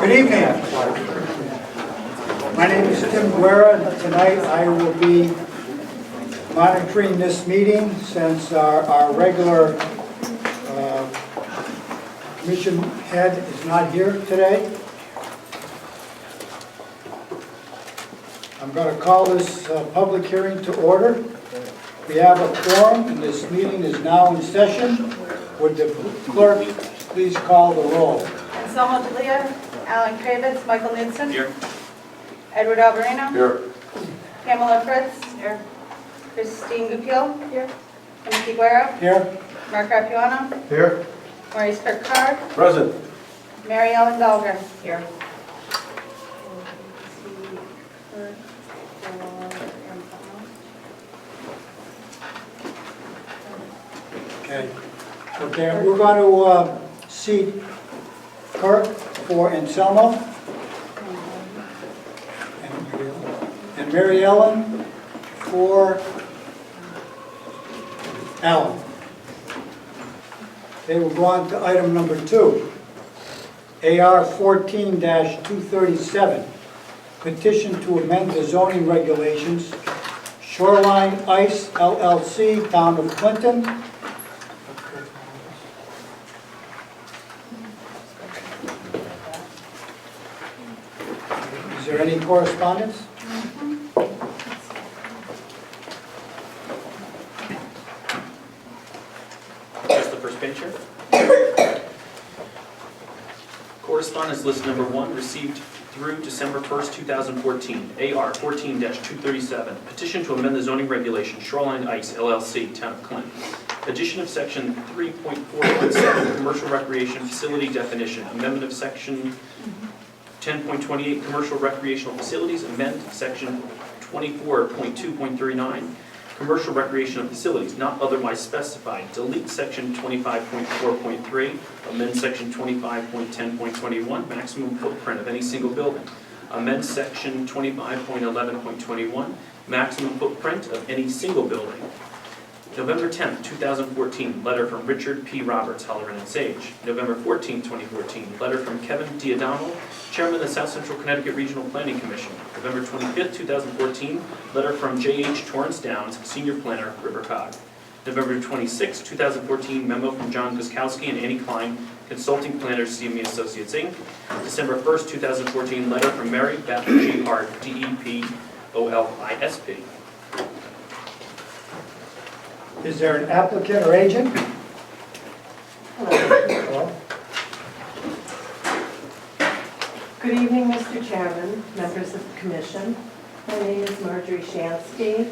Good evening. My name is Tim Guerra, and tonight I will be monitoring this meeting since our regular commission head is not here today. I'm going to call this public hearing to order. We have a quorum, and this meeting is now in session. Would the clerk please call the roll? Anselmo D'Elia, Alan Kravitz, Michael Knudsen. Here. Edward Alvarino. Here. Pamela Fritz. Here. Christine Goupil. Here. Timothy Guerra. Here. Mark Rapuano. Here. Maurice Kirkard. Present. Mary Ellen Dahlgren. Here. Okay, we're going to seat Kirk for Anselmo and Mary Ellen for Alan. Okay, we'll go on to item number 2, AR 14-237, petition to amend the zoning regulations, Shoreline Ice LLC, Town of Clinton. Is there any correspondence? Just the first page here. Correspondence list number 1 received through December 1st, 2014. AR 14-237. Petition to amend the zoning regulation Shoreline Ice LLC, Town of Clinton. Addition of section 3.4.7 commercial recreation facility definition. Amendment of section 10.28 commercial recreational facilities. Amend section 24.2.39 commercial recreational facilities not otherwise specified. Delete section 25.4.3. Amend section 25.10.21 maximum footprint of any single building. Amend section 25.11.21 maximum footprint of any single building. November 10th, 2014, letter from Richard P. Roberts, Halloran and Sage. November 14th, 2014, letter from Kevin D'Adamo, Chairman of the South Central Connecticut Regional Planning Commission. November 25th, 2014, letter from J.H. Torrance Downs, Senior Planner, River Cog. November 26th, 2014, memo from John Guskowski and Annie Klein, Consulting Planners, CME Associates, Inc. December 1st, 2014, letter from Mary Beth G. Hart, DEPOLISP. Is there an applicant or agent? Hello. Good evening, Mr. Chairman, members of the Commission. My name is Marjorie Shansky,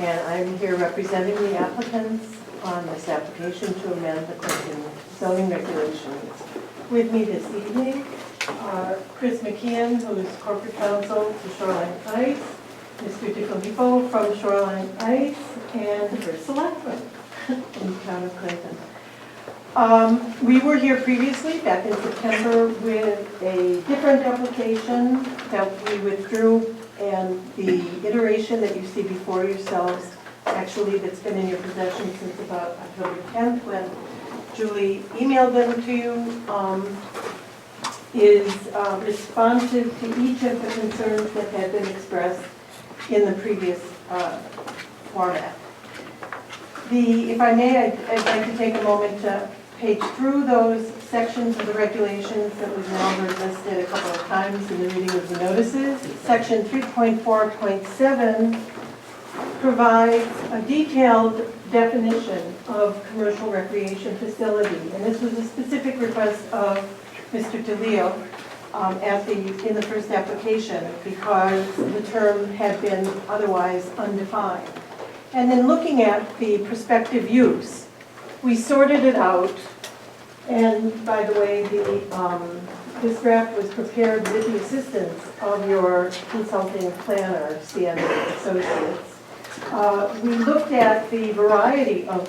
and I'm here representing the applicants on this application to amend the Clinton zoning regulations. With me this evening are Chris McKeon, who is corporate counsel to Shoreline Ice, Mr. DiFilippo from Shoreline Ice, and the first selectman in the town of Clinton. We were here previously, back in September, with a different application that we withdrew, and the iteration that you see before yourselves, actually that's been in your possession since about October 10th, when Julie emailed them to you, is responsive to each of the concerns that had been expressed in the previous format. If I may, I'd like to take a moment to page through those sections of the regulations that we've now heard listed a couple of times in the reading of the notices. Section 3.4.7 provides a detailed definition of commercial recreation facility, and this was a specific request of Mr. DeLeo in the first application, because the term had been otherwise undefined. And then looking at the prospective use, we sorted it out, and by the way, this draft was prepared with the assistance of your consulting planner, CME Associates. We looked at the variety of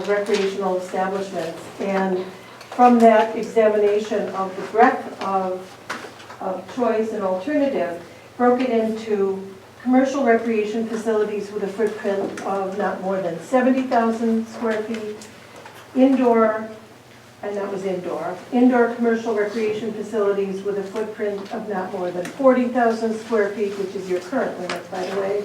recreational establishments, and from that examination of the breadth of choice and alternative, broke it into commercial recreation facilities with a footprint of not more than 70,000 square feet, indoor and that was indoor. Indoor commercial recreation facilities with a footprint of not more than 40,000 square feet, which is your current limit, by the way.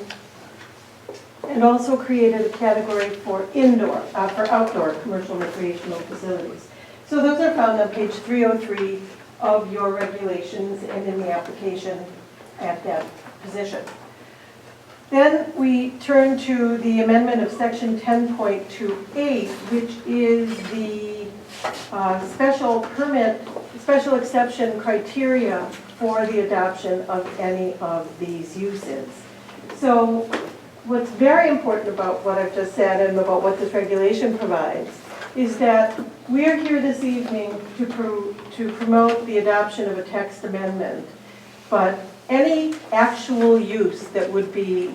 And also created a category for for outdoor commercial recreational facilities. So those are found on page 303 of your regulations and in the application at that position. Then we turn to the amendment of section 10.28, which is the special exception criteria for the adoption of any of these uses. So what's very important about what I've just said and about what this regulation provides is that we are here this evening to promote the adoption of a text amendment, but any actual use that would be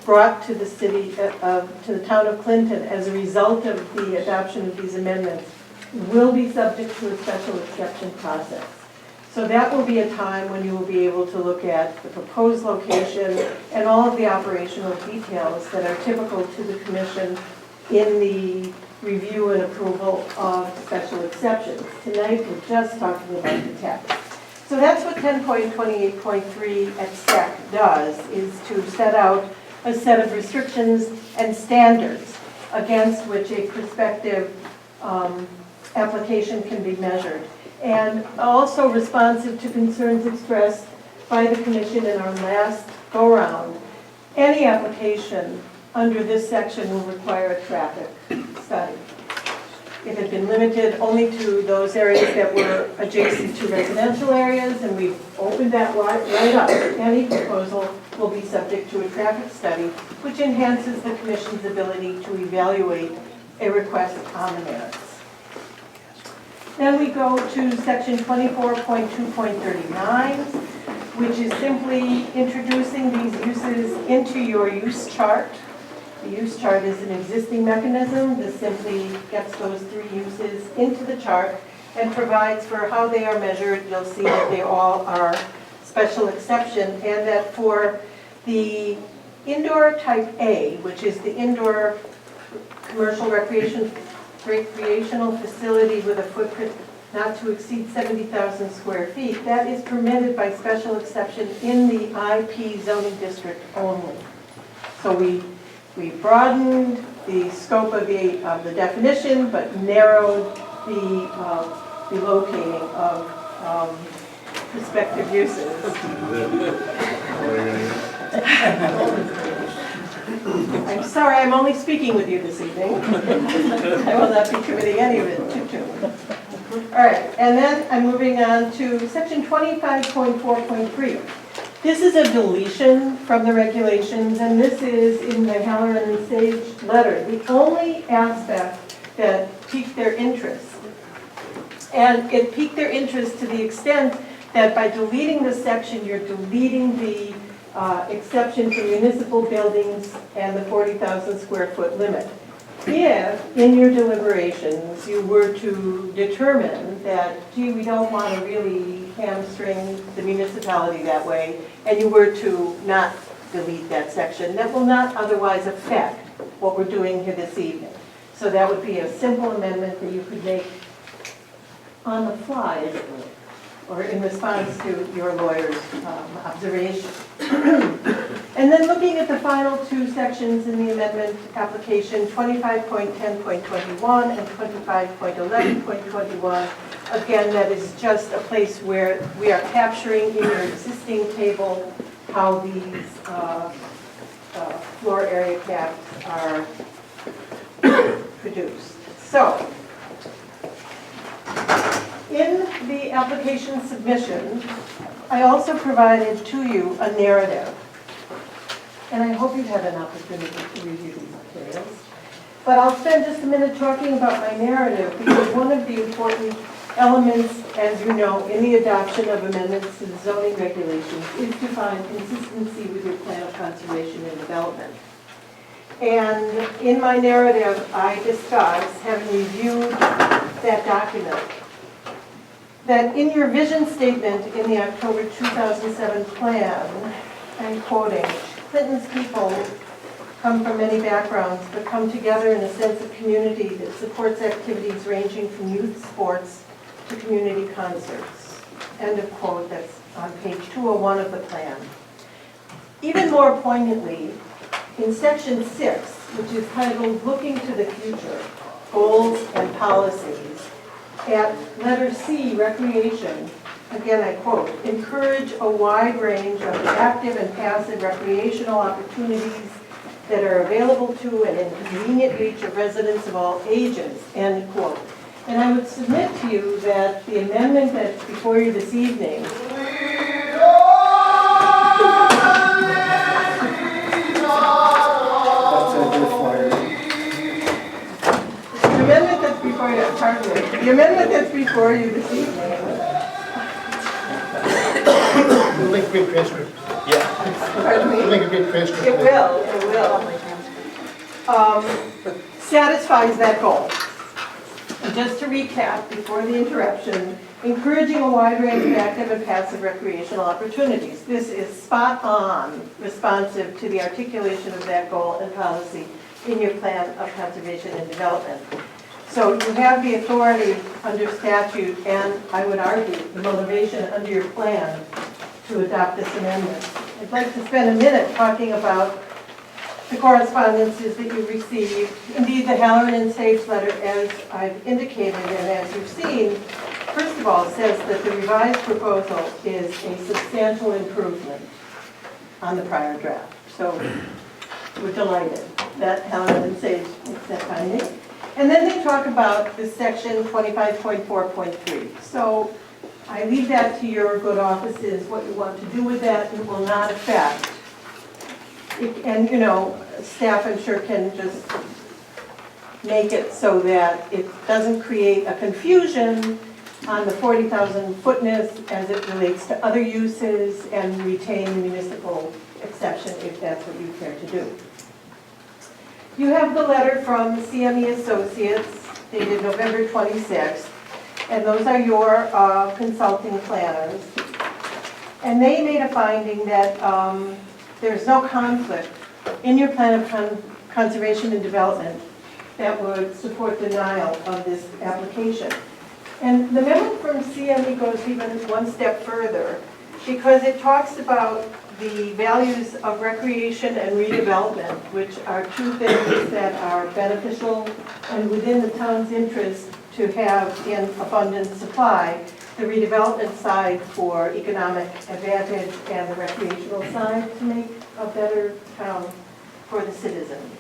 brought to the city, to the town of Clinton as a result of the adoption of these amendments will be subject to a special exception process. So that will be a time when you will be able to look at the proposed location and all of the operational details that are typical to the commission in the review and approval of special exceptions. Tonight, we're just talking about the text. So that's what 10.28.3 at SEC does, is to set out a set of restrictions and standards against which a prospective application can be measured. And also responsive to concerns expressed by the commission in our last go-round, any application under this section will require a traffic study. It had been limited only to those areas that were adjacent to residential areas, and we've opened that right up. Any proposal will be subject to a traffic study, which enhances the commission's ability to evaluate a request on the merits. Then we go to section 24.2.39, which is simply introducing these uses into your use chart. The use chart is an existing mechanism. This simply gets those three uses into the chart and provides for how they are measured. You'll see that they all are special exception, and that for the indoor type A, which is the indoor commercial recreational facility with a footprint not to exceed 70,000 square feet, that is permitted by special exception in the IP zoning district only. So we broadened the scope of the definition, but narrowed the locating of prospective uses. I'm sorry, I'm only speaking with you this evening. I will not be committing any of it to. All right, and then I'm moving on to section 25.4.3. This is a deletion from the regulations, and this is in the Halloran and Sage letter. The only aspect that piqued their interest, and it piqued their interest to the extent that by deleting this section, you're deleting the exception for municipal buildings and the 40,000 square foot limit. If, in your deliberations, you were to determine that, gee, we don't want to really hamstring the municipality that way, and you were to not delete that section, that will not otherwise affect what we're doing here this evening. So that would be a simple amendment that you could make on the fly, as it were, or in response to your lawyer's observation. And then looking at the final two sections in the amendment application, 25.10.21 and 25.11.21, again, that is just a place where we are capturing in your existing table how these floor area caps are produced. So, in the application submission, I also provided to you a narrative. And I hope you've had an opportunity to review these materials. But I'll spend just a minute talking about my narrative, because one of the important elements, as you know, in the adoption of amendments to the zoning regulations is to find consistency with your plan of conservation and development. And in my narrative, I discuss, having reviewed that document, that in your vision statement in the October 2007 plan, I'm quoting, Clinton's people come from many backgrounds, but come together in a sense of community that supports activities ranging from youth sports to community concerts. End of quote. That's on page 201 of the plan. Even more poignantly, in section 6, which is titled Looking to the Future, Goals and Policies, at letter C, recreation, again I quote, encourage a wide range of active and passive recreational opportunities that are available to and in convenient reach of residents of all ages, end quote. And I would submit to you that the amendment that's before you this evening the amendment that's before you, pardon me, the amendment that's before you this evening. It'll make a great transcript. Pardon me? It'll make a great transcript. It will. Satisfies that goal. And just to recap, before the interruption, encouraging a wide range of active and passive recreational opportunities. This is spot on responsive to the articulation of that goal and policy in your plan of conservation and development. So you have the authority under statute and, I would argue, the motivation under your plan to adopt this amendment. I'd like to spend a minute talking about the correspondences that you received. Indeed, the Halloran and Sage letter, as I've indicated and as you've seen, first of all, says that the revised proposal is a substantial improvement on the prior draft. So we're delighted that Halloran and Sage makes that finding. And then they talk about this section 25.4.3. So I leave that to your good offices, what you want to do with that. It will not affect. And, you know, staff, I'm sure, can just make it so that it doesn't create a confusion on the 40,000 footness as it relates to other uses and retain the municipal exception if that's what you care to do. You have the letter from CME Associates dated November 26th, and those are your consulting planners. And they made a finding that there's no conflict in your plan of conservation and development that would support denial of this application. And the memo from CME goes even one step further because it talks about the values of recreation and redevelopment, which are two things that are beneficial and within the town's interest to have in abundant supply. The redevelopment side for economic advantage and the recreational side to make a better town for the citizens.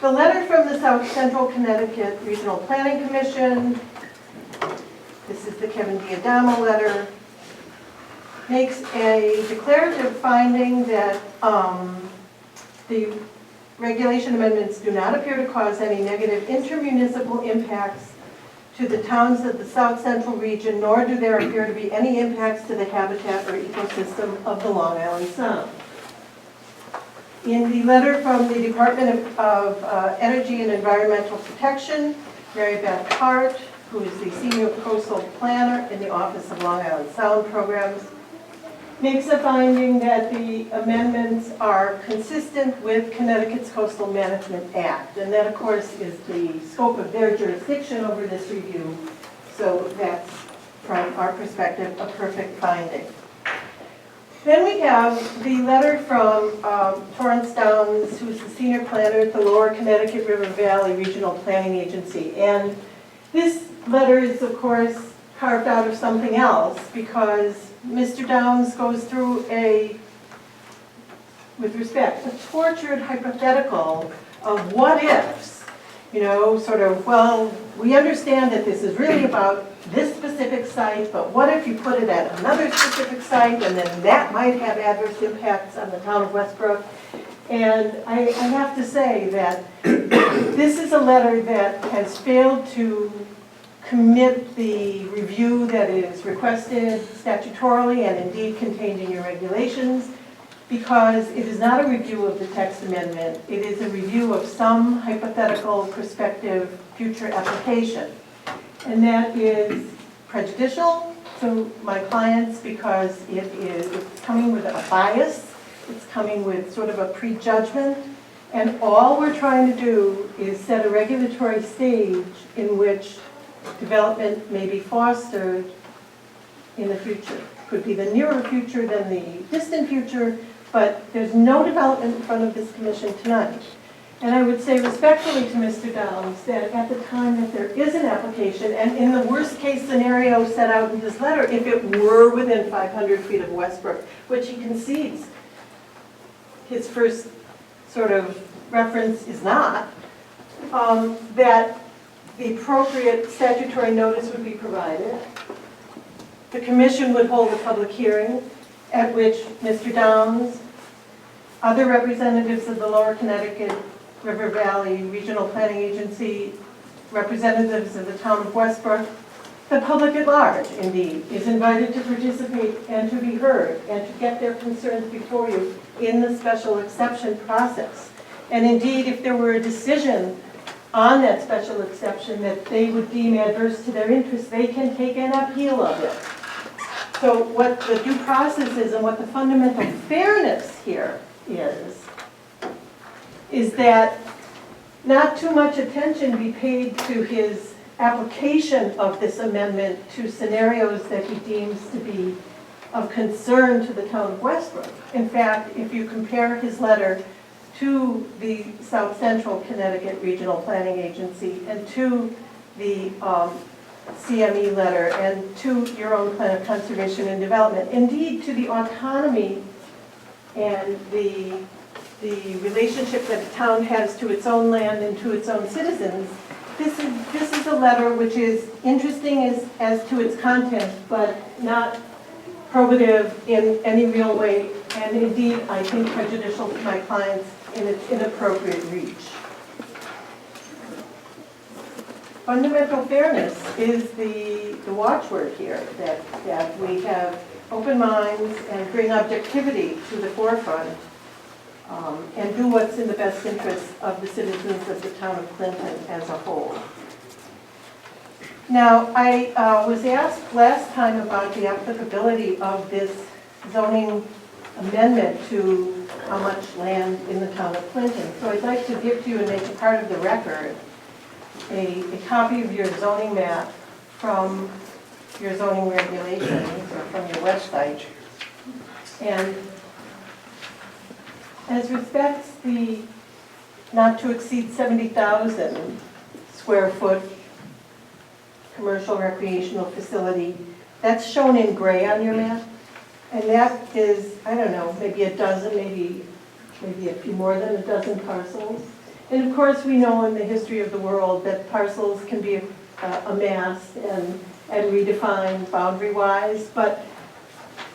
The letter from the South Central Connecticut Regional Planning Commission, this is the Kevin D'Adamo letter, makes a declarative finding that the regulation amendments do not appear to cause any negative intermunicipal impacts to the towns of the South Central region, nor do there appear to be any impacts to the habitat or ecosystem of the Long Island Sound. In the letter from the Department of Energy and Environmental Protection, Mary Beth Hart, who is the Senior Coastal Planner in the Office of Long Island Sound Programs, makes a finding that the amendments are consistent with Connecticut's Coastal Management Act. And that, of course, is the scope of their jurisdiction over this review. So that's, from our perspective, a perfect finding. Then we have the letter from Torrance Downs, who's the senior planner at the Lower Connecticut River Valley Regional Planning Agency. And this letter is, of course, carved out of something else because Mr. Downs goes through with respect, a tortured hypothetical of what ifs. You know, sort of, well, we understand that this is really about this specific site, but what if you put it at another specific site and then that might have adverse impacts on the town of Westbrook? And I have to say that this is a letter that has failed to commit the review that is requested statutorily and indeed contained in your regulations, because it is not a review of the text amendment. It is a review of some hypothetical prospective future application. And that is prejudicial to my clients because it's coming with a bias. It's coming with sort of a prejudgment. And all we're trying to do is set a regulatory stage in which development may be fostered in the future. Could be the nearer future than the distant future, but there's no development in front of this commission tonight. And I would say respectfully to Mr. Downs that at the time that there is an application, and in the worst case scenario set out in this letter, if it were within 500 feet of Westbrook, which he concedes, his first sort of reference is not, that the appropriate statutory notice would be provided. The commission would hold a public hearing at which Mr. Downs, other representatives of the Lower Connecticut River Valley Regional Planning Agency, representatives of the town of Westbrook, the public at large, indeed, is invited to participate and to be heard and to get their concerns before you in the special exception process. And indeed, if there were a decision on that special exception that they would deem adverse to their interests, they can take an appeal of it. So what the due process is and what the fundamental fairness here is that not too much attention be paid to his application of this amendment to scenarios that he deems to be of concern to the town of Westbrook. In fact, if you compare his letter to the South Central Connecticut Regional Planning Agency and to the CME letter and to your own plan of conservation and development, indeed to the autonomy and the relationship that a town has to its own land and to its own citizens, this is a letter which is interesting as to its content, but not probative in any real way, and indeed, I think prejudicial to my clients in its inappropriate reach. Fundamental fairness is the watchword here, that we have open minds and bring objectivity to the forefront and do what's in the best interest of the citizens of the town of Clinton as a whole. Now, I was asked last time about the applicability of this zoning amendment to how much land in the town of Clinton. So I'd like to give to you and make a part of the record a copy of your zoning map from your zoning regulations or from your website. And as respects the not to exceed 70,000 square foot commercial recreational facility, that's shown in gray on your map. And that is, I don't know, maybe a dozen, maybe a few more than a dozen parcels. And of course, we know in the history of the world that parcels can be amassed and redefined boundary-wise, but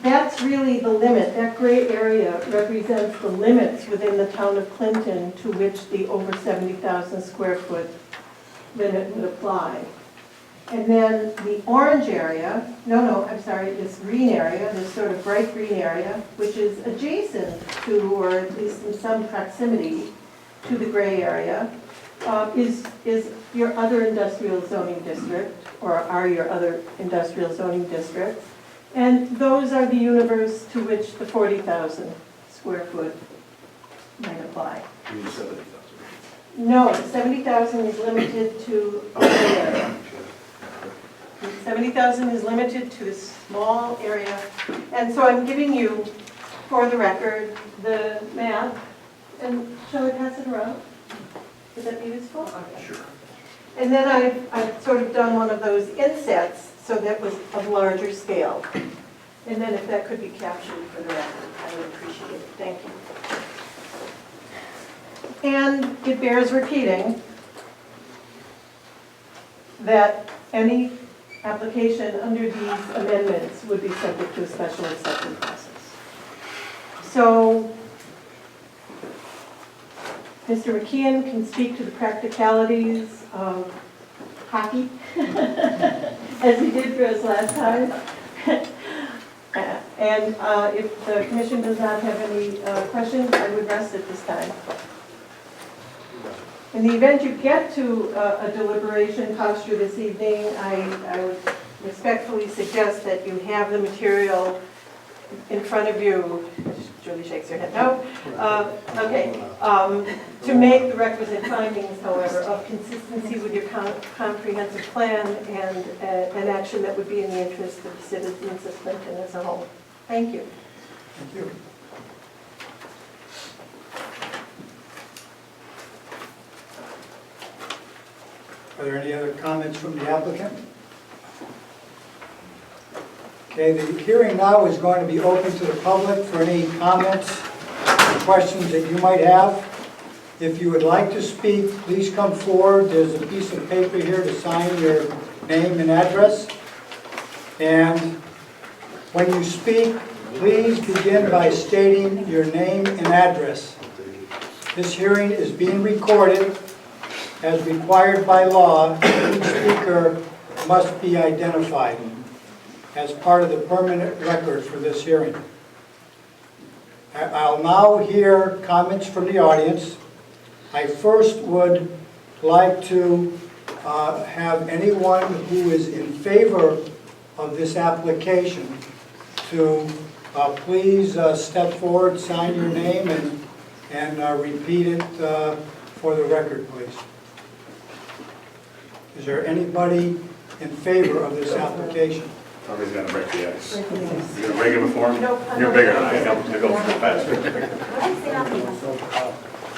that's really the limit. That gray area represents the limits within the town of Clinton to which the over 70,000 square foot limit would apply. And then the orange area, this green area, this sort of bright green area, which is adjacent to, or at least in some proximity to the gray area, is your other industrial zoning district, or are your other industrial zoning districts. And those are the universe to which the 40,000 square foot might apply. You mean 70,000? No, 70,000 is limited to a gray area. 70,000 is limited to this small area. And so I'm giving you, for the record, the map. And shall I pass it around? Would that be useful? Okay. Sure. And then I've sort of done one of those insets so that was of larger scale. And then if that could be captured for the record, I would appreciate it. Thank you. And it bears repeating that any application under these amendments would be subject to a special exception process. So Mr. McKeon can speak to the practicalities of hockey, as he did for us last time. And if the commission does not have any questions, I would rest at this time. In the event you get to a deliberation posture this evening, I would respectfully suggest that you have the material in front of you Julie shakes her head no. Okay. To make the requisite findings, however, of consistency with your comprehensive plan and an action that would be in the interest of the citizens of Clinton as a whole. Thank you. Thank you. Are there any other comments from the applicant? Okay, the hearing now is going to be open to the public for any comments or questions that you might have. If you would like to speak, please come forward. There's a piece of paper here to sign your name and address. And when you speak, please begin by stating your name and address. This hearing is being recorded. As required by law, each speaker must be identified as part of the permanent record for this hearing. I'll now hear comments from the audience. I first would like to have anyone who is in favor of this application to please step forward, sign your name, and repeat it for the record, please. Is there anybody in favor of this application? Somebody's gonna break the ice. You gonna break it before me? You're bigger than I am. You go faster.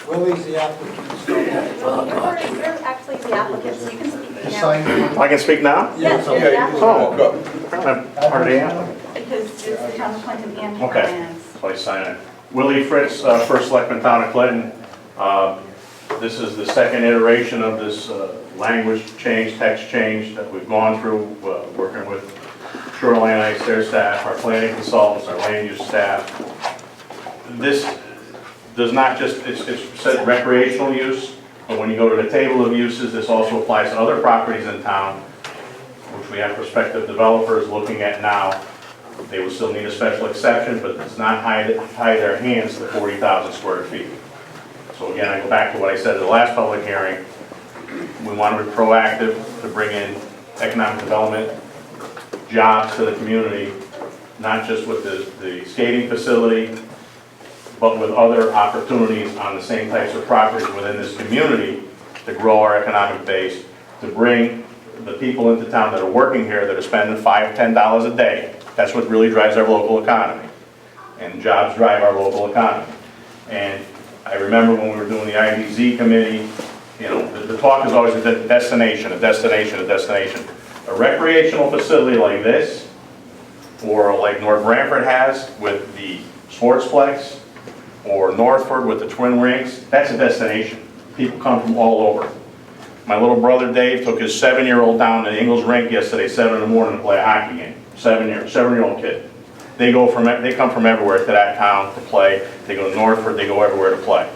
Willie's the applicant. You're actually the applicant, so you can speak now. I can speak now? Yes, you're the applicant, Oh, I'm part of the applicant. because it's the town of Clinton and your Okay, plans. so I sign it. Willie Fritz, First Selectman, Town of Clinton. This is the second iteration of this language change, text change that we've gone through, working with Shoreline Ice, their staff, our planning consultants, our land use staff. This does not just, it's said recreational use, but when you go to the table of uses, this also applies to other properties in town, which we have prospective developers looking at now. They will still need a special exception, but it's not tie their hands to 40,000 square feet. So again, I go back to what I said at the last public hearing. We want to be proactive to bring in economic development, jobs to the community, not just with the skating facility, but with other opportunities on the same types of properties within this community to grow our economic base, to bring the people into town that are working here that are spending $5, $10 a day. That's what really drives our local economy. And jobs drive our local economy. And I remember when we were doing the IDZ committee, you know, the talk is always a destination, a destination, a destination. A recreational facility like this, or like North Branford has with the Sportsplex, or Northford with the Twin Rinks, that's a destination. People come from all over. My little brother Dave took his 7-year-old down to the Ingles Rink yesterday, 7 in the morning to play a hockey game. 7-year-old kid. They come from everywhere to that town to play. They go to Northford, they go everywhere to play.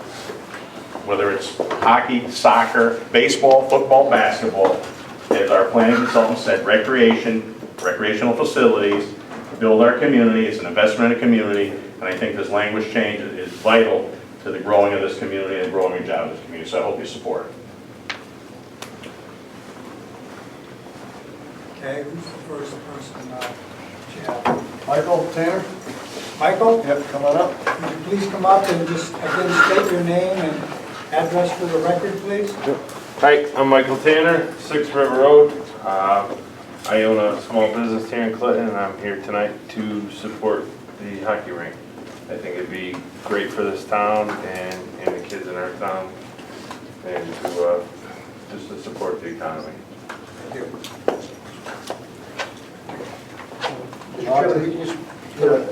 Whether it's hockey, soccer, baseball, football, basketball, as our planning consultant said, recreational facilities, build our community, it's an investment in a community, and I think this language change is vital to the growing of this community and growing of jobs in this community, so I hope you support it. Okay, who's the first person? Chad. Michael Tanner? Michael, Yep, come on up. would you please come up and just again state your name and address for the record, please? Hi, I'm Michael Tanner, 6 River Road. I own a small business here in Clinton, and I'm here tonight to support the hockey rink. I think it'd be great for this town and the kids in our town, and to just to support the economy. Thank you. Mr. Chairman,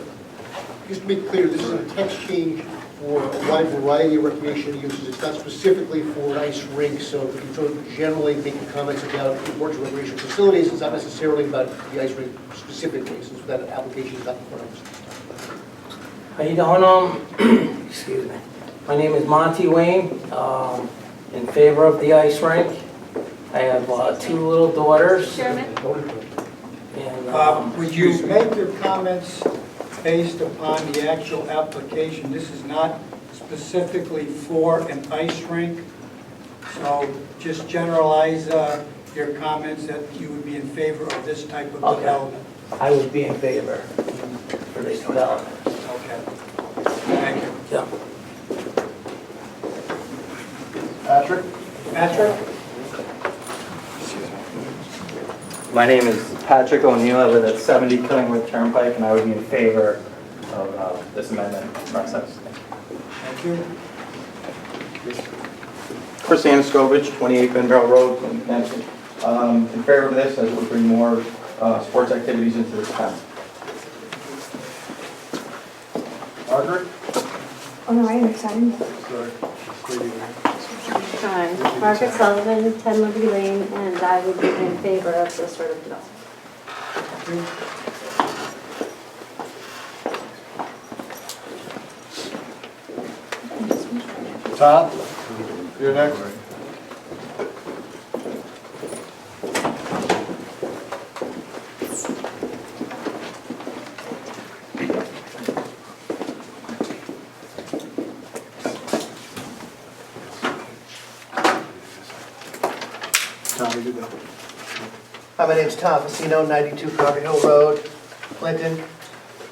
just to make clear, this is a text change for a wide variety of recreational uses. It's not specifically for an ice rink, so if you sort of generally making comments about the importance of recreational facilities, it's not necessarily about the ice rink specifically, since that application is not in front of us. How you doing? Excuse me. My name is Monty Wayne, in favor of the ice rink. I have 2 little daughters. Chairman? And, Would you make your comments based upon the actual application? This is not specifically for an ice rink, so just generalize your comments that you would be in favor of this type of Okay. development. I would be in favor for this development. Okay. Thank you. Yeah. Patrick? Patrick? My name is Patrick O'Neill. I live at 70 Killingworth Turnpike, and I would be in favor of this amendment process. Thank you. Chris Anaskovich, 28 Benbell Road, Clinton, Connecticut. In favor of this, as it would bring more sports activities into this town. Margaret? Oh, no, I understand. Hi, Margaret Sullivan, 10 Liberty Lane, and I would be in favor of this sort of development. Tom? You're next. Tom, you go. Hi, my name's Tom Fasino, 92 Carver Hill Road, Clinton.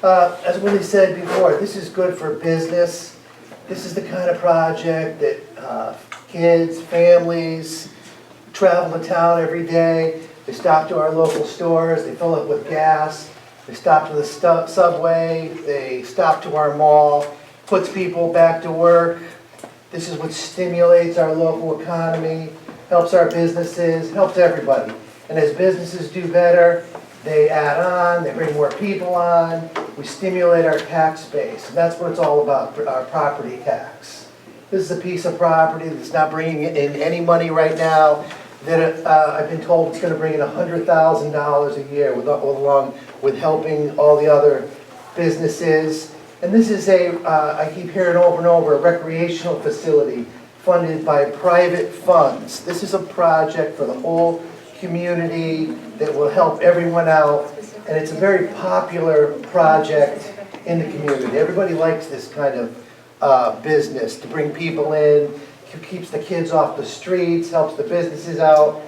As Willie said before, this is good for business. This is the kind of project that kids, families travel to town every day. They stop to our local stores, they fill up with gas, they stop to the subway, they stop to our mall, puts people back to work. This is what stimulates our local economy, helps our businesses, helps everybody. And as businesses do better, they add on, they bring more people on, we stimulate our tax base. And that's what it's all about, our property tax. This is a piece of property that's not bringing in any money right now, that I've been told it's going to bring in $100,000 a year, along with helping all the other businesses. And this is I keep hearing over and over, a recreational facility funded by private funds. This is a project for the whole community that will help everyone out, and it's a very popular project in the community. Everybody likes this kind of business, to bring people in, keeps the kids off the streets, helps the businesses out,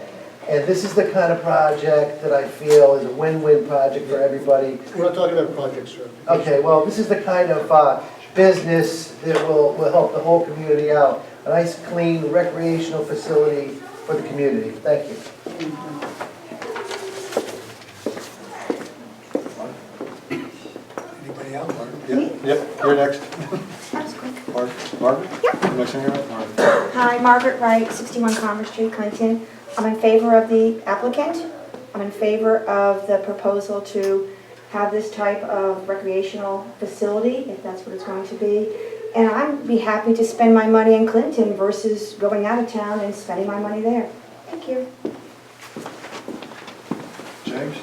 and this is the kind of project that I feel is a win-win project for everybody. We're not talking about projects, sir. Okay, well, this is the kind of business that will help the whole community out. A nice, clean, recreational facility for the community. Thank you. Anybody else? Yep, you're next. That was quick. Margaret? Yep. Next one here, Margaret. Hi, Margaret Wright, 61 Commerce Street, Clinton. I'm in favor of the applicant. I'm in favor of the proposal to have this type of recreational facility, if that's what it's going to be. And I'd be happy to spend my money in Clinton versus going out of town and spending my money there. Thank you. James?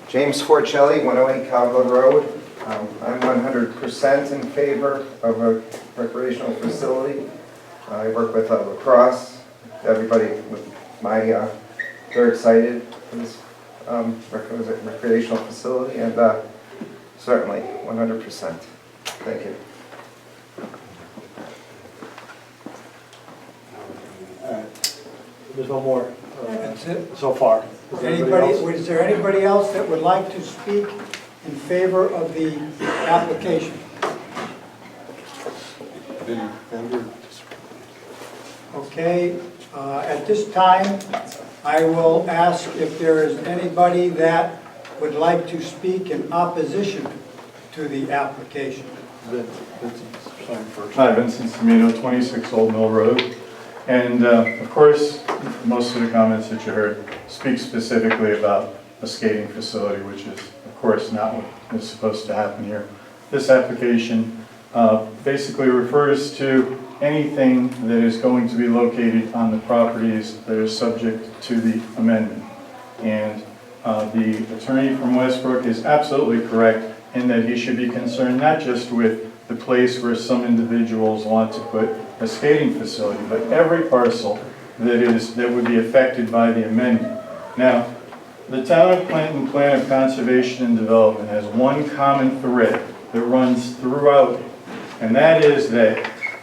James Forcelli, 108 Cobble Road. I'm 100% in favor of a recreational facility. I work with lacrosse. Everybody with they're excited for this recreational facility, and certainly 100%. Thank you. There's no more That's it? so far. Is there anybody else that would like to speak in favor of the application? Okay, at this time, I will ask if there is anybody that would like to speak in opposition to the application. Hi, Vincent Semino, 26 Old Mill Road. And of course, most of the comments that you heard speak specifically about a skating facility, which is, of course, not what is supposed to happen here. This application basically refers to anything that is going to be located on the properties that are subject to the amendment. And the attorney from Westbrook is absolutely correct in that he should be concerned not just with the place where some individuals want to put a skating facility, but every parcel that would be affected by the amendment. Now, the Town of Clinton Plan of Conservation and Development has one common thread that runs throughout it, and that is that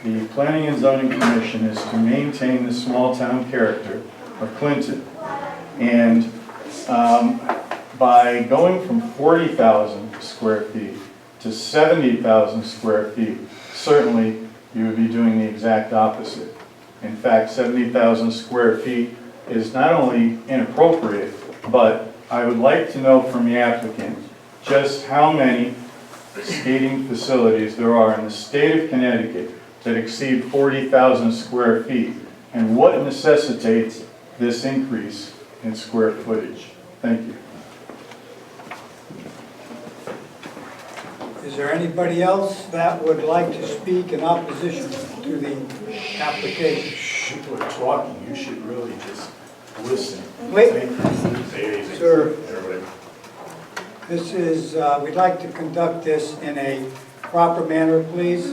the Planning and Zoning Commission is to maintain the small town character of Clinton. And by going from 40,000 square feet to 70,000 square feet, certainly you would be doing the exact opposite. In fact, 70,000 square feet is not only inappropriate, but I would like to know from the applicant just how many skating facilities there are in the state of Connecticut that exceed 40,000 square feet, and what necessitates this increase in square footage. Thank you. Is there anybody else that would like to speak in opposition to the application? People are talking, you should really just listen. Wait. Sir. This is, we'd like to conduct this in a proper manner, please.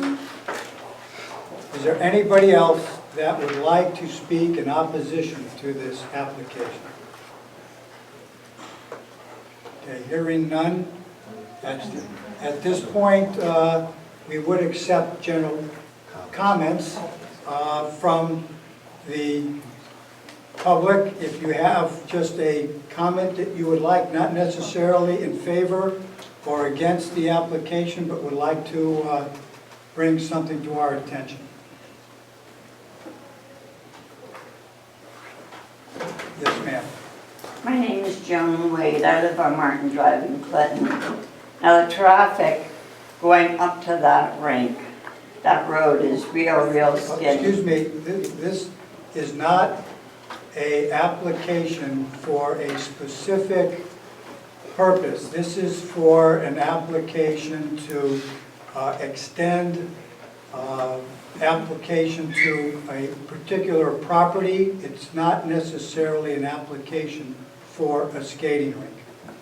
Is there anybody else that would like to speak in opposition to this application? Okay, hearing none. At this point, we would accept general comments from the public. If you have just a comment that you would like, not necessarily in favor or against the application, but would like to bring something to our attention. Yes, ma'am. My name is Joan Wade. I live on Martin Drive in Clinton. Now the traffic going up to that rink, that road is real skinny. Excuse me, this is not an application for a specific purpose. This is for an application to extend application to a particular property. It's not necessarily an application for a skating rink.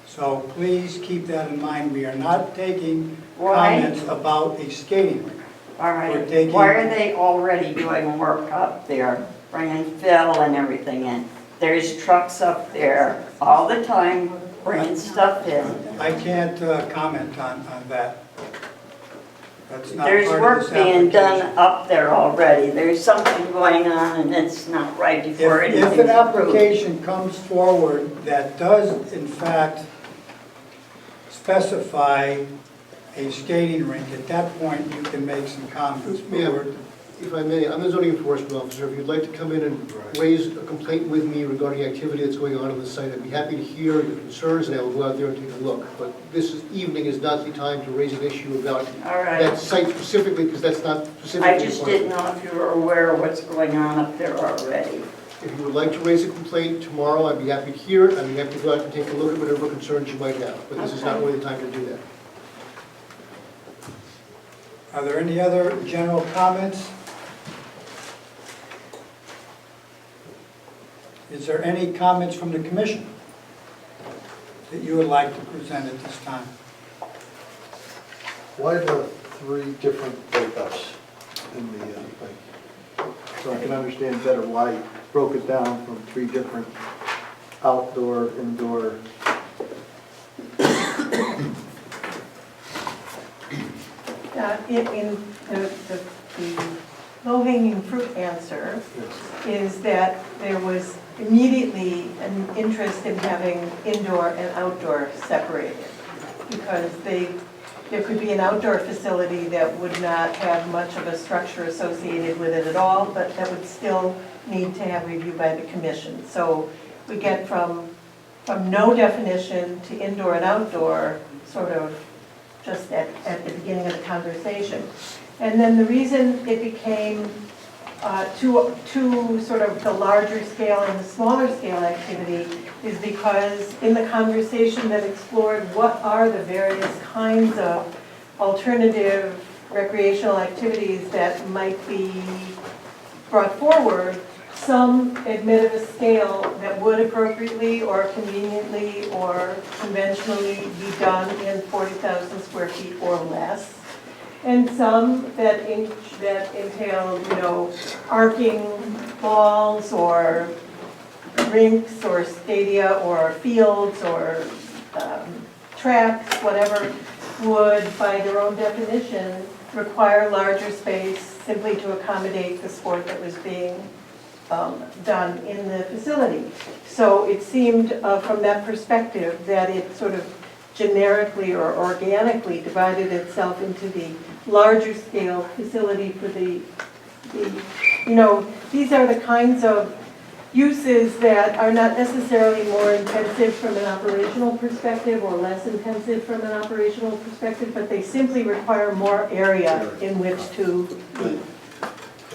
So please keep that in mind. We are not taking comments about a skating rink. All right. Why are they already doing work up there, bringing fill and everything in? There's trucks up there all the time bringing stuff in. I can't comment on that. That's not There's part work of this being done application. up there already. There's something going on and it's not right before anything's If an approved. application comes forward that does in fact specify a skating rink, at that point you can make some comments. Ma'am, if I may, I'm the zoning enforcement officer. If you'd like to come in and raise a complaint with me regarding the activity that's going on the site, I'd be happy to hear your concerns and I will go out there and take a look. But evening is not the time to raise an issue about that site specifically, because that's not specifically. I just didn't know if you were aware of what's going on up there already. If you would like to raise a complaint tomorrow, I'd be happy to hear it. I'd be happy to go out and take a look at whatever concerns you might have. But this is not really the time to do that. Are there any other general comments? Is there any comments from the commission that you would like to present at this time? Why the three different breakups in the thing? So I can understand better why you broke it down from three different outdoor, indoor. In the low-hanging fruit answer is that there was immediately an interest in having indoor and outdoor separated, because there could be an outdoor facility that would not have much of a structure associated with it at all, but that would still need to have review by the commission. So we get from no definition to indoor and outdoor sort of just at the beginning of the conversation. And then the reason it became two sort of the larger scale and the smaller scale activity is because in the conversation that explored what are the various kinds of alternative recreational activities that might be brought forward, some admit of a scale that would appropriately or conveniently or conventionally be done in 40,000 square feet or less. And some that entail, arcing balls or rinks or stadia or fields or tracks, whatever, would, by their own definition, require larger space simply to accommodate the sport that was being done in the facility. So it seemed from that perspective that it sort of generically or organically divided itself into the larger scale facility for the these are the kinds of uses that are not necessarily more intensive from an operational perspective or less intensive from an operational perspective, but they simply require more area in which to be.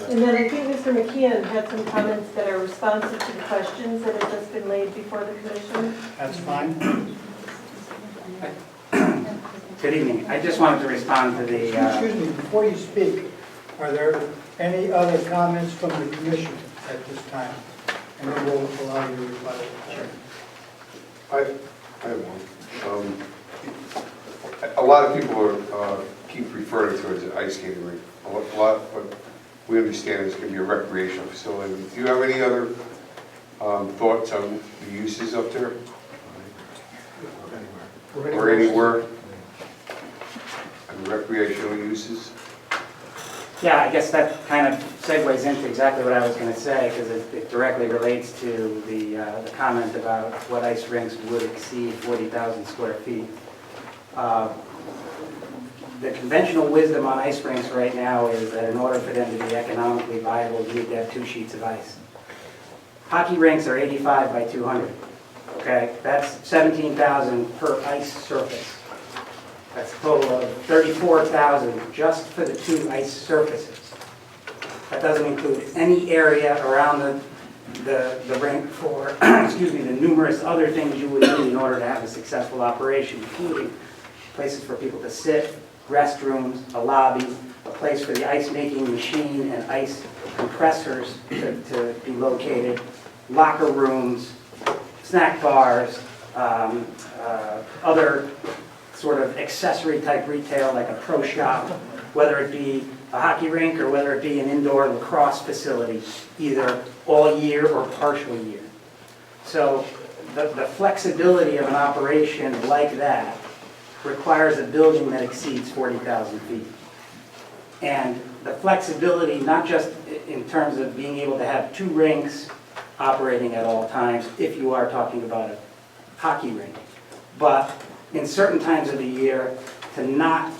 And then I think Mr. McKeon had some comments that are responsive to the questions that have just been laid before the commission. That's fine. Good evening. I just wanted to respond to the... Excuse me, before you speak, are there any other comments from the commission at this time? And then we'll allow you to reply. I have one. A lot of people keep referring to it as an ice skating rink. A lot, but we understand it's going to be a recreational facility. Do you have any other thoughts on the uses up there? Or anywhere? And recreational uses? Yeah, I guess that kind of segues into exactly what I was going to say, because it directly relates to the comment about what ice rinks would exceed 40,000 square feet. The conventional wisdom on ice rinks right now is that in order for them to be economically viable, you need to have 2 sheets of ice. Hockey rinks are 85 by 200. Okay, that's 17,000 per ice surface. That's a total of 34,000 just for the 2 ice surfaces. That doesn't include any area around the rink for, excuse me, the numerous other things you would need in order to have a successful operation, including places for people to sit, restrooms, a lobby, a place for the ice making machine and ice compressors to be located, locker rooms, snack bars, other sort of accessory type retail like a pro shop, whether it be a hockey rink or whether it be an indoor lacrosse facility, either all year or partial year. So the flexibility of an operation like that requires a building that exceeds 40,000 feet. And the flexibility, not just in terms of being able to have 2 rinks operating at all times, if you are talking about a hockey rink, but in certain times of the year to not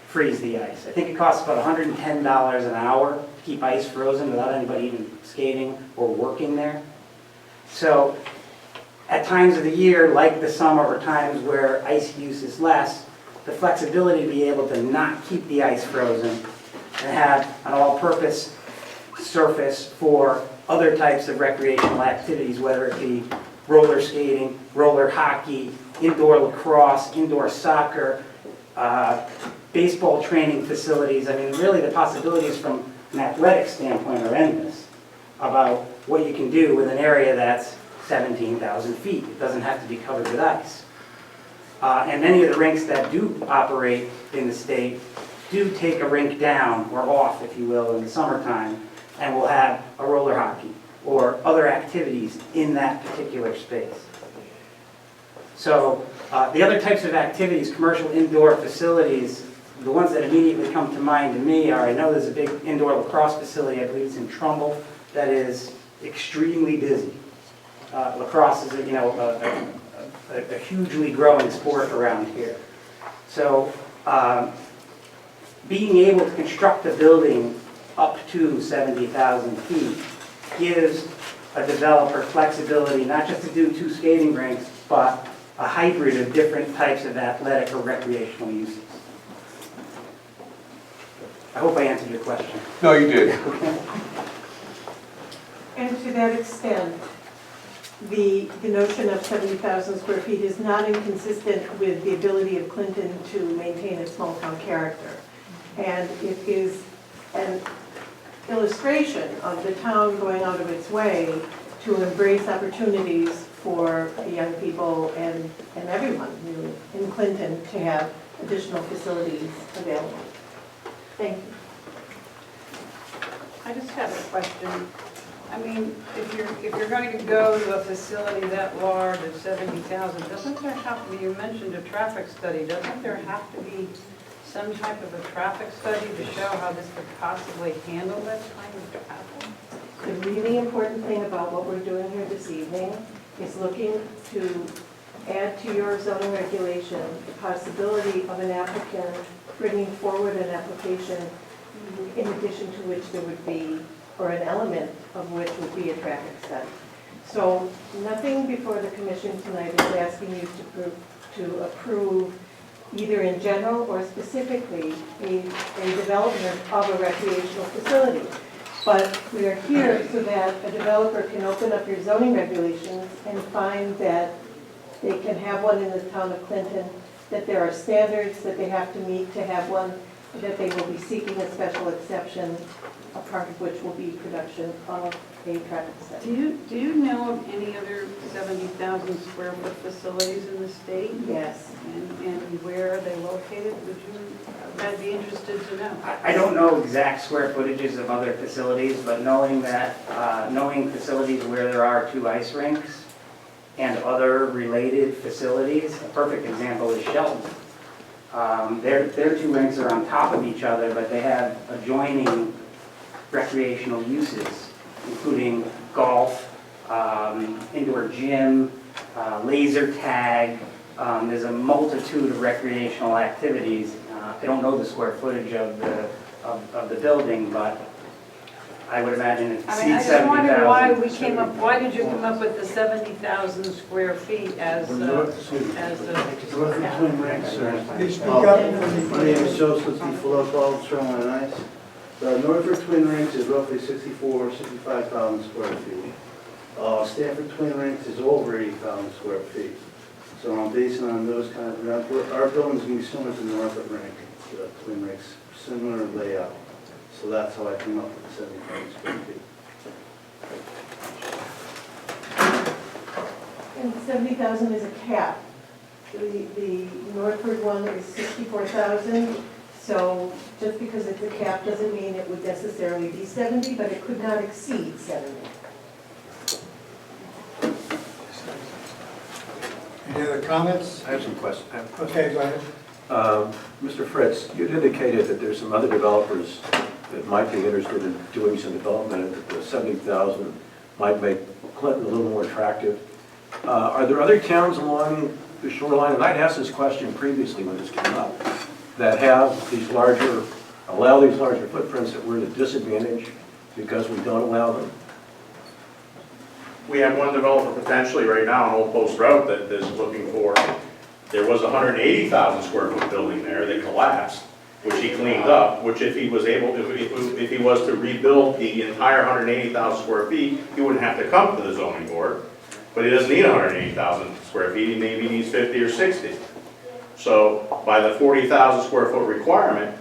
freeze the ice. I think it costs about $110 an hour to keep ice frozen without anybody even skating or working there. So at times of the year, like the summer or times where ice use is less, the flexibility to be able to not keep the ice frozen and have an all-purpose surface for other types of recreational activities, whether it be roller skating, roller hockey, indoor lacrosse, indoor soccer, baseball training facilities. I mean, really the possibilities from an athletic standpoint are endless about what you can do with an area that's 17,000 feet. It doesn't have to be covered with ice. And many of the rinks that do operate in the state do take a rink down, or off, if you will, in the summertime, and will have a roller hockey or other activities in that particular space. So the other types of activities, commercial indoor facilities, the ones that immediately come to mind to me are, I know there's a big indoor lacrosse facility, I believe it's in Trumbull, that is extremely busy. Lacrosse is a hugely growing sport around here. So being able to construct a building up to 70,000 feet gives a developer flexibility not just to do 2 skating rinks, but a hybrid of different types of athletic or recreational uses. I hope I answered your question. No, you did. And to that extent, the notion of 70,000 square feet is not inconsistent with the ability of Clinton to maintain its small town character. And it is an illustration of the town going out of its way to embrace opportunities for the young people and everyone really in Clinton to have additional facilities available. Thank you. I just have a question. I mean, if you're going to go to a facility that large of 70,000, doesn't there have to be, you mentioned a traffic study, doesn't there have to be some type of a traffic study to show how this could possibly handle that kind of traffic? The really important thing about what we're doing here this evening is looking to add to your zoning regulation the possibility of an applicant bringing forward an application in addition to which there would be, or an element of which would be a traffic study. So nothing before the commission tonight is asking you to approve either in general or specifically a development of a recreational facility. But we are here so that a developer can open up your zoning regulations and find that they can have one in the town of Clinton, that there are standards that they have to meet to have one, that they will be seeking a special exception, a part of which will be production of a traffic study. Do you know of any other 70,000 square foot facilities in the state? Yes. And where are they located? I'd be interested to know. I don't know exact square footages of other facilities, but knowing facilities where there are 2 ice rinks and other related facilities, a perfect example is Shelton. Their 2 rinks are on top of each other, but they have adjoining recreational uses, including golf, indoor gym, laser tag. There's a multitude of recreational activities. I don't know the square footage of the building, but I would imagine it I mean, I exceeds just wondered why 70,000. why did you come up with the 70,000 square feet as the North Twin Rinks, sir. Please speak up. My name is Joseph D. Filippo, Shoreline Ice. The Northwood Twin Rinks is roughly 65,000 square feet. Stanford Twin Rinks is over 80,000 square feet. So I'm basing on those kind of, our building's going to be similar to the Northwood Rink, the Twin Rinks, similar layout. So that's how I came up with the 70,000 square feet. And 70,000 is a cap. The Northford one is 64,000, so just because it's a cap doesn't mean it would necessarily be 70, but it could not exceed 70. Any other comments? I have some questions. Okay, go ahead. Mr. Fritz, you'd indicated that there's some other developers that might be interested in doing some development, and that the 70,000 might make Clinton a little more attractive. Are there other towns along the shoreline, and I'd asked this question previously when this came up, that have these larger, allow these larger footprints that we're at a disadvantage because we don't allow them? We have one developer potentially right now on Old Post Road that is looking for, there was a 180,000 square foot building there that collapsed, which he cleaned up, which if he was able, if he was to rebuild the entire 180,000 square feet, he wouldn't have to come to the zoning board. But he doesn't need 180,000 square feet, he maybe needs 50 or 60. So by the 40,000 square foot requirement,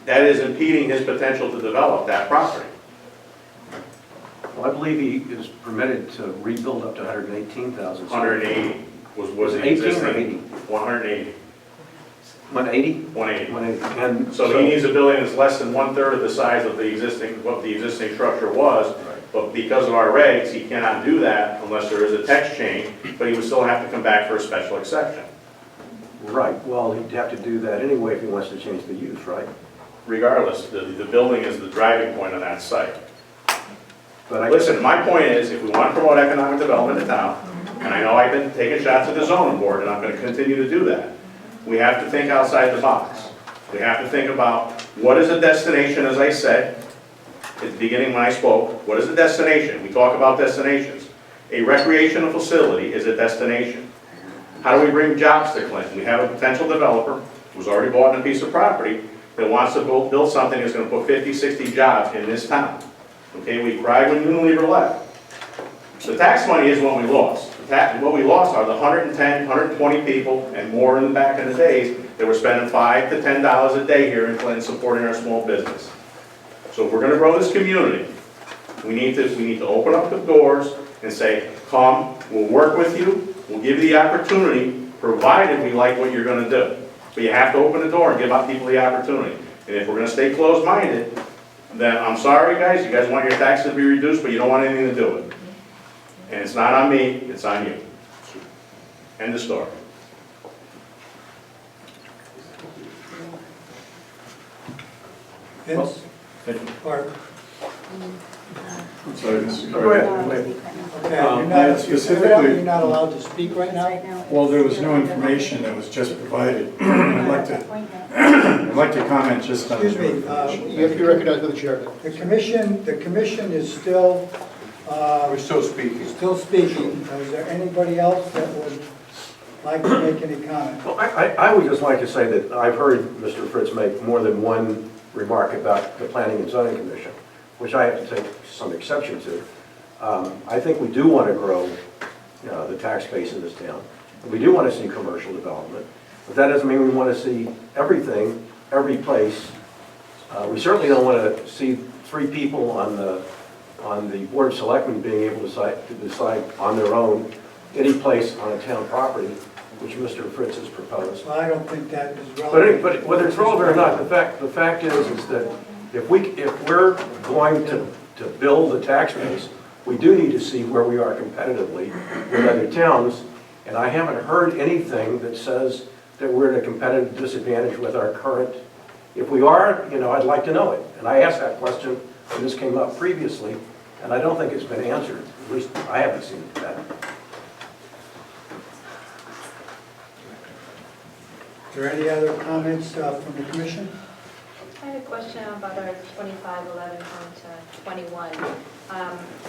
that is impeding his potential to develop that property. Well, I believe he is permitted to rebuild up to 118,000. 180 was the 18 or existing. 80? 180. 180? 180. 180. And So he needs a building that's less than 1/3 of the size of the existing, what the existing structure was. But because of our regs, he cannot do that unless there is a text change, but he would still have to come back for a special exception. Right, well, he'd have to do that anyway if he wants to change the use, right? Regardless, the building is the driving point on that site. But Listen, my point is, if we want to promote economic development in town, and I know I've been taking shots at the zoning board, and I'm going to continue to do that, we have to think outside the box. We have to think about what is a destination, as I said at the beginning when I spoke. What is a destination? We talk about destinations. A recreational facility is a destination. How do we bring jobs to Clinton? We have a potential developer who's already bought a piece of property that wants to build something that's going to put 50, 60 jobs in this town. Okay, we cried when Unilever left. The tax money is what we lost. What we lost are the 110, 120 people and more in the back in the days that were spending $5 to $10 a day here in Clinton supporting our small business. So if we're going to grow this community, we need to open up the doors and say, come, we'll work with you, we'll give you the opportunity, provided we like what you're going to do. But you have to open the door and give out people the opportunity. And if we're going to stay closed-minded, then I'm sorry, guys, you guys want your taxes to be reduced, but you don't want anything to do with it. And it's not on me, it's on you. End of story. Vince? Thank you. Barb? I'm sorry, Mr. Go ahead. Okay, I specifically- you're not allowed to speak right now? Well, there was no information that was just provided. I'd like to comment just on. Excuse me, You have to be recognized by the chairman. the commission is still, We're still speaking. still speaking. Is there anybody else that would like to make any comment? Well, I would just like to say that I've heard Mr. Fritz make more than one remark about the Planning and Zoning Commission, which I have to take some exception to. I think we do want to grow the tax base in this town. We do want to see commercial development, but that doesn't mean we want to see everything, every place. We certainly don't want to see 3 people on the Board of Selectmen being able to decide on their own any place on a town property, which Mr. Fritz has proposed. Well, I don't think that is relevant. But whether it's relevant or not, the fact is that if we're going to build the tax base, we do need to see where we are competitively with other towns, and I haven't heard anything that says that we're at a competitive disadvantage with our current. If we are, I'd like to know it. And I asked that question when this came up previously, and I don't think it's been answered. At least I haven't seen that. Are there any other comments from the commission? I had a question about our 2511.21.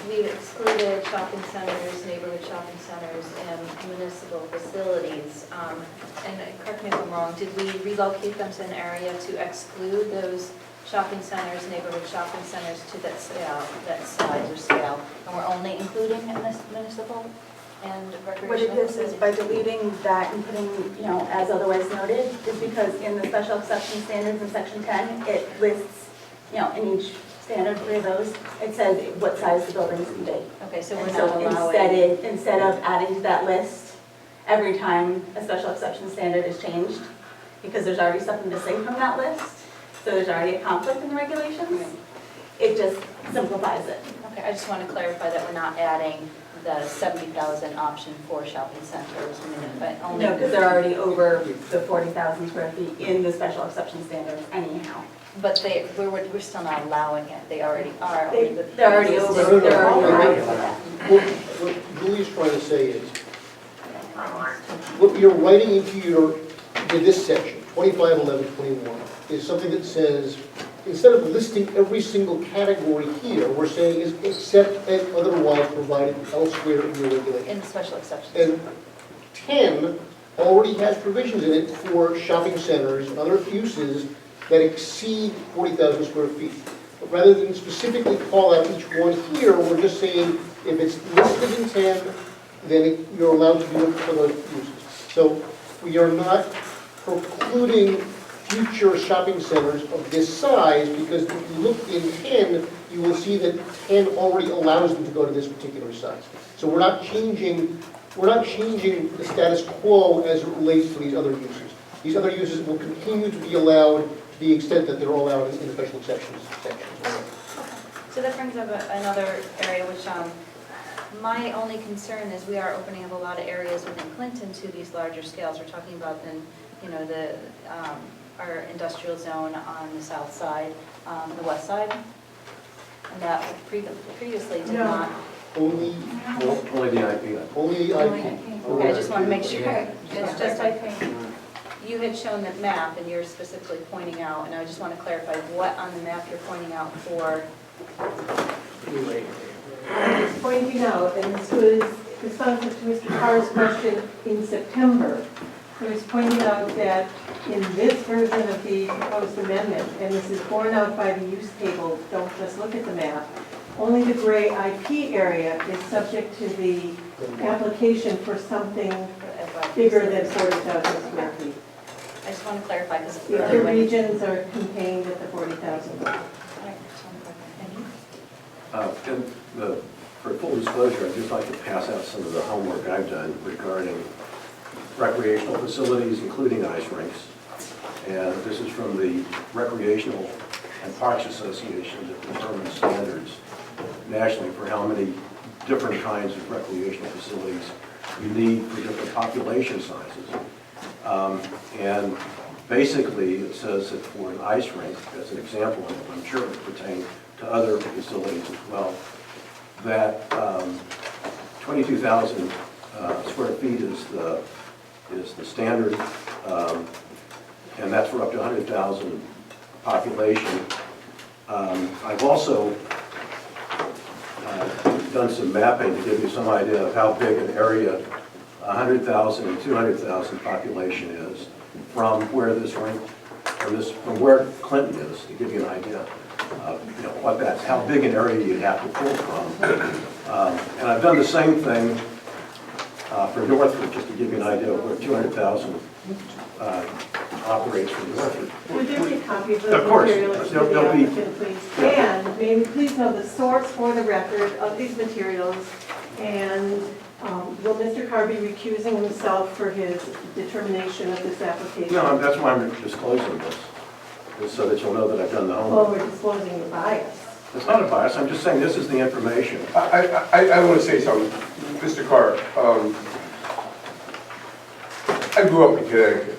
We've excluded shopping centers, neighborhood shopping centers, and municipal facilities. And correct me if I'm wrong, did we relocate them to an area to exclude those shopping centers, neighborhood shopping centers to that size or scale? And we're only including municipal and recreational What it is facilities? by deleting that and putting, as otherwise noted, is because in the special exception standards in section 10, it lists, in each standard for those, it says what size the buildings can be. Okay, so And we're not allowing... Instead of adding to that list every time a special exception standard is changed, because there's already something missing from that list, so there's already a conflict in the regulations, it just simplifies it. Okay, I just want to clarify that we're not adding the 70,000 option for shopping centers, but only... No, because they're already over the 40,000 square feet in the special exception standards anyhow. But we're still not allowing it, they already are. They're already over, they're already over that. What Julie's trying to say is, what you're writing into this section, 251121, is something that says, instead of listing every single category here, we're saying is except and otherwise provided elsewhere in your regulation. In the special exceptions. And 10 already has provisions in it for shopping centers and other uses that exceed 40,000 square feet. But rather than specifically call out each one here, we're just saying if it's listed in 10, then you're allowed to do it for those uses. So we are not precluding future shopping centers of this size, because if you look in 10, you will see that 10 already allows them to go to this particular size. So we're not changing the status quo as it relates to these other uses. These other uses will continue to be allowed to the extent that they're allowed in the special exceptions section. So that brings up another area which my only concern is we are opening up a lot of areas within Clinton to these larger scales. We're talking about our industrial zone on the south side, the west side, and that previously did not. Only the IP. Only the IP. Okay, I just want to make sure. It's just IP. You had shown the map and you're specifically pointing out, and I just want to clarify what on the map you're pointing out for. I was pointing out, and this was responsive to Mr. Carr's question in September. I was pointing out that in this version of the proposed amendment, and this is borne out by the use table, don't just look at the map, only the gray IP area is subject to the application for something bigger than 40,000 square feet. I just want to clarify because The other regions are contained at the 40,000. For full disclosure, I'd just like to pass out some of the homework I've done regarding recreational facilities, including ice rinks. And this is from the Recreational and Parks Association that determines standards nationally for how many different kinds of recreational facilities you need for different population sizes. And Basically, it says that for an ice rink, as an example, and I'm sure it would pertain to other facilities as well, that 22,000 square feet is the standard, and that's for up to 100,000 population. I've also done some mapping to give you some idea of how big an area 100,000 and 200,000 population is from where this rink, from where Clinton is, to give you an idea of what that's, how big an area you'd have to pull from. And I've done the same thing for Northford, just to give you an idea of where 200,000 operates from Northford. Would there be a copy of those Of course. materials for the There'll be- applicant, please? Yeah. And may we please know the source for the record of these materials, and will Mr. Carr be recusing himself for his determination of this application? No, that's why I'm disclosing this, is so that you'll know that I've done the Well, homework. we're disclosing the bias. It's not a bias, I'm just saying this is the information. I want to say something, Mr. Carr. I grew up in Connecticut,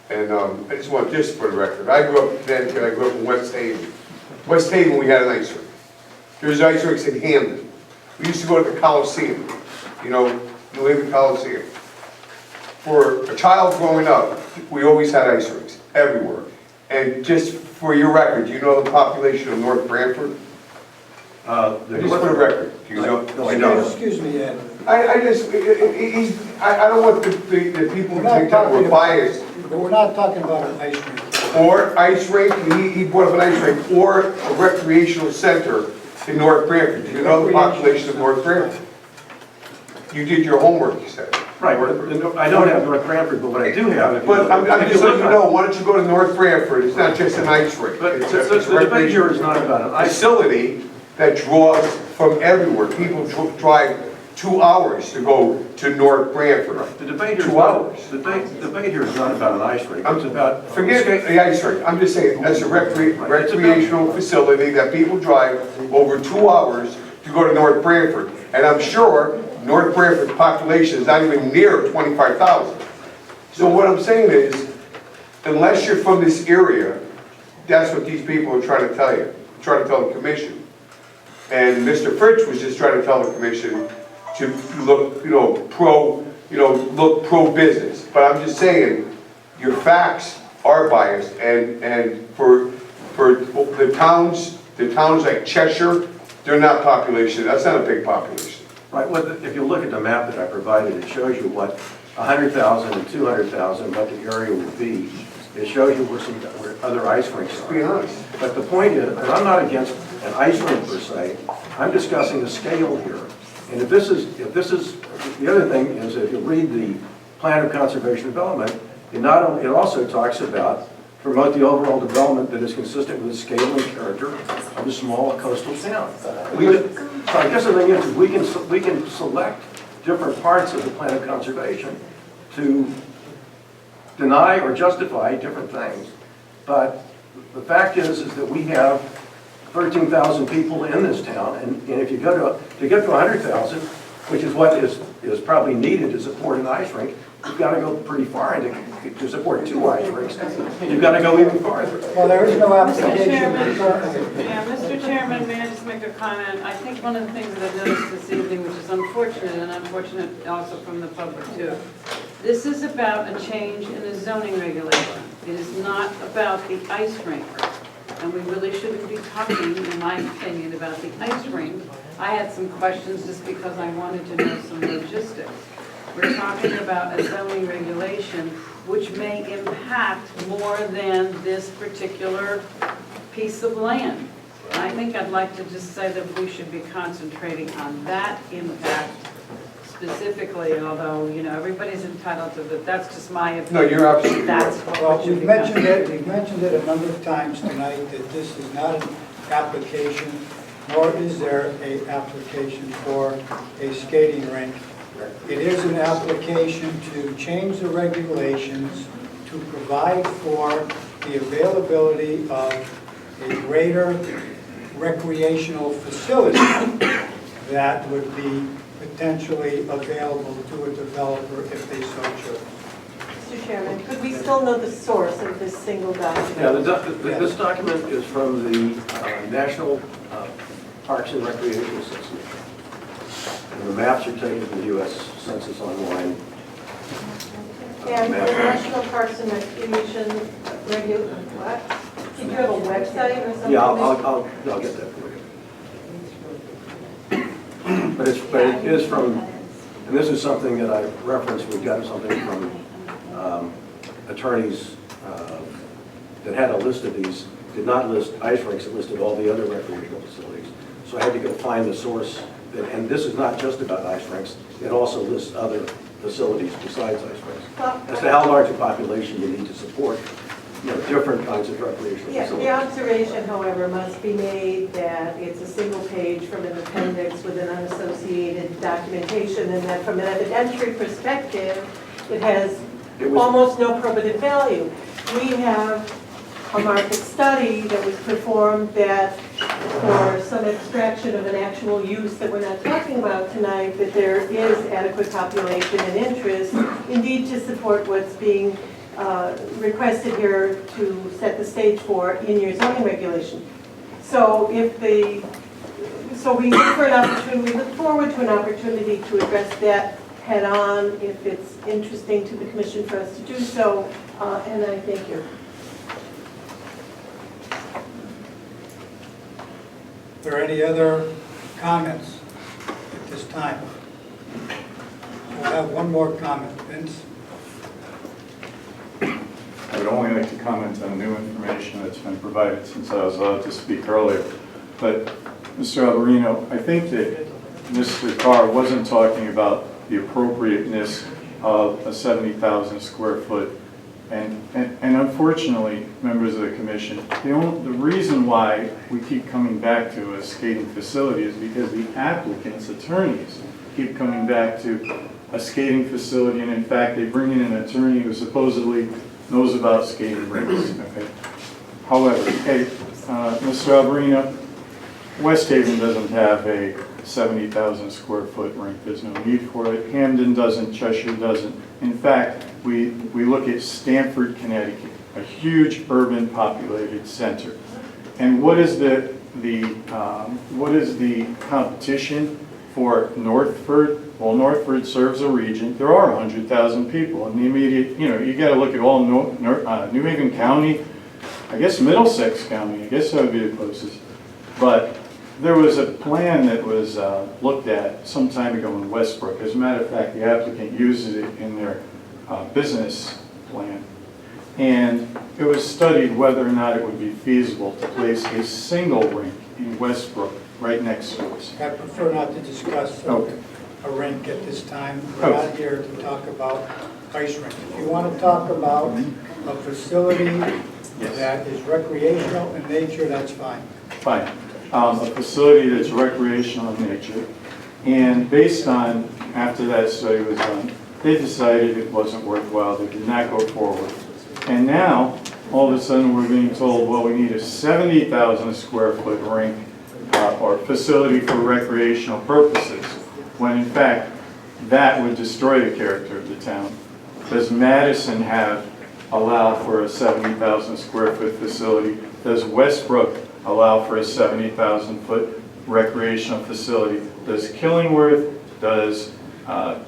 and I just want this for the record. I grew up in Connecticut, I grew up in West Haven. West Haven, we had an ice rink. There's ice rinks in Hamden. We used to go to the Coliseum, New Haven Coliseum. For a child growing up, we always had ice rinks, everywhere. And just for your record, do you know the population of North Branford? Just for the record, do you know? No, I don't. Excuse me, Ed. I don't want the people to think that we're biased. But we're not talking about an ice rink. Or ice rink, he brought up an ice rink, or a recreational center in North Branford. Do you know the population of North Branford? You did your homework, you said. Right, I don't have North Branford, but what I do have... But I'm just letting you know, why don't you go to North Branford? It's not just an ice rink. But It's the debate here is not about an ice facility that draws from everywhere. People drive 2 hours to go to North Branford. The debate here is 2 hours. The debate here is not about an ice rink. It's about... Forget the ice rink. I'm just saying, as a recreational facility that people drive over 2 hours to go to North Branford. And I'm sure North Branford's population is not even near 25,000. So what I'm saying is, unless you're from this area, that's what these people are trying to tell you, trying to tell the commission. And Mr. Fritz was just trying to tell the commission to look, look pro-business. But I'm just saying, your facts are biased, and for the towns like Cheshire, they're not population. That's not a big population. Right, well, if you look at the map that I provided, it shows you what 100,000 and 200,000, what the area would be. It shows you where other ice rinks are. Be honest. But the point is, and I'm not against an ice rink per se, I'm discussing the scale here. And if this is, the other thing is, if you read the Plan of Conservation Development, it also talks about promote the overall development that is consistent with the scale and character of a small coastal town. So I guess the thing is, we can select different parts of the Plan of Conservation to deny or justify different things. But the fact is that we have 13,000 people in this town, and if you go to get to 100,000, which is what is probably needed to support an ice rink, you've got to go pretty far, and to support 2 ice rinks, you've got to go even farther. Well, there is no Mr. application. Mr. Chairman, may I just make a comment? I think one of the things that I've noticed this evening, which is unfortunate, and unfortunate also from the public too, this is about a change in the zoning regulation. It is not about the ice rink. And we really shouldn't be talking, in my opinion, about the ice rink. I had some questions just because I wanted to know some logistics. We're talking about a zoning regulation which may impact more than this particular piece of land. And I think I'd like to just say that we should be concentrating on that impact specifically, although, everybody's entitled to, but that's just my opinion. No, you're absolutely right. That's what Well, should we've be mentioned concentrating. it a number of times tonight that this is not an application, nor is there an application for a skating rink. It is an application to change the regulations to provide for the availability of a greater recreational facility that would be potentially available to a developer if they so chose. Mr. Chairman, could we still know the source of this single document? Yeah, this document is from the National Parks and Recreation System. And the maps are taken from the U.S. Census Online. And the National Parks and Recreation what? Did you have a website or something? Yeah, I'll get that for you. But it is from, and this is something that I referenced, we got something from attorneys that had a list of these, did not list ice rinks, it listed all the other recreational facilities. So I had to go find the source, and this is not just about ice rinks, it also lists other facilities besides ice rinks. As to how large a population you need to support, different kinds of recreational Yeah, facilities. the observation, however, must be made that it's a single page from an appendix with an unassociated documentation, and that from an evidentiary perspective, it has almost no probative value. We have a market study that was performed that for some abstraction of an actual use that we're not talking about tonight, that there is adequate population and interest, indeed to support what's being requested here to set the stage for in your zoning regulation. So we look for an opportunity, we look forward to an opportunity to address that head on if it's interesting to the commission for us to do so, and I thank you. Are there any other comments at this time? We'll have one more comment, Vince. I would only like to comment on new information that's been provided since I was allowed to speak earlier. But, Mr. Alberino, I think that Mr. Carr wasn't talking about the appropriateness of a 70,000 square foot. And unfortunately, members of the commission, the reason why we keep coming back to a skating facility is because the applicant's attorneys keep coming back to a skating facility, and in fact, they bring in an attorney who supposedly knows about skating rinks. Okay. However, Mr. Alberino, West Haven doesn't have a 70,000 square foot rink. There's no need for it. Hamden doesn't. Cheshire doesn't. In fact, we look at Stamford, Connecticut, a huge urban populated center. And what is the competition for Northford? Well, Northford serves a region. There are 100,000 people in the immediate, you got to look at all New Haven County, I guess Middlesex County, I guess that would be the closest. But there was a plan that was looked at some time ago in Westbrook. As a matter of fact, the applicant uses it in their business plan. And it was studied whether or not it would be feasible to place a single rink in Westbrook right next to us. I prefer not to discuss a rink at this time. We're not here to talk about ice rink. If you want to talk about a facility that is recreational in nature, that's fine. Fine. A facility that's recreational in nature. And based on, after that study was done, they decided it wasn't worthwhile. They did not go forward. And now, all of a sudden, we're being told, well, we need a 70,000 square foot rink or facility for recreational purposes, when in fact, that would destroy the character of the town. Does Madison have allow for a 70,000 square foot facility? Does Westbrook allow for a 70,000 foot recreational facility? Does Killingworth, does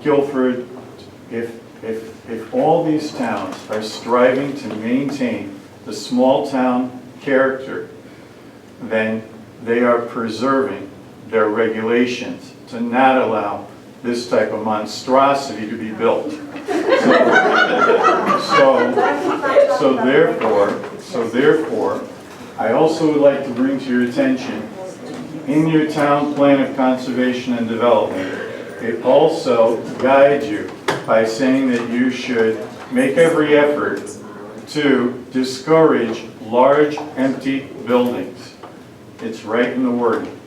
Guilford? If all these towns are striving to maintain the small town character, then they are preserving their regulations to not allow this type of monstrosity to be built. So therefore, I also would like to bring to your attention, in your town plan of conservation and development, it also guides you by saying that you should make every effort to discourage large empty buildings. It's right in the wording.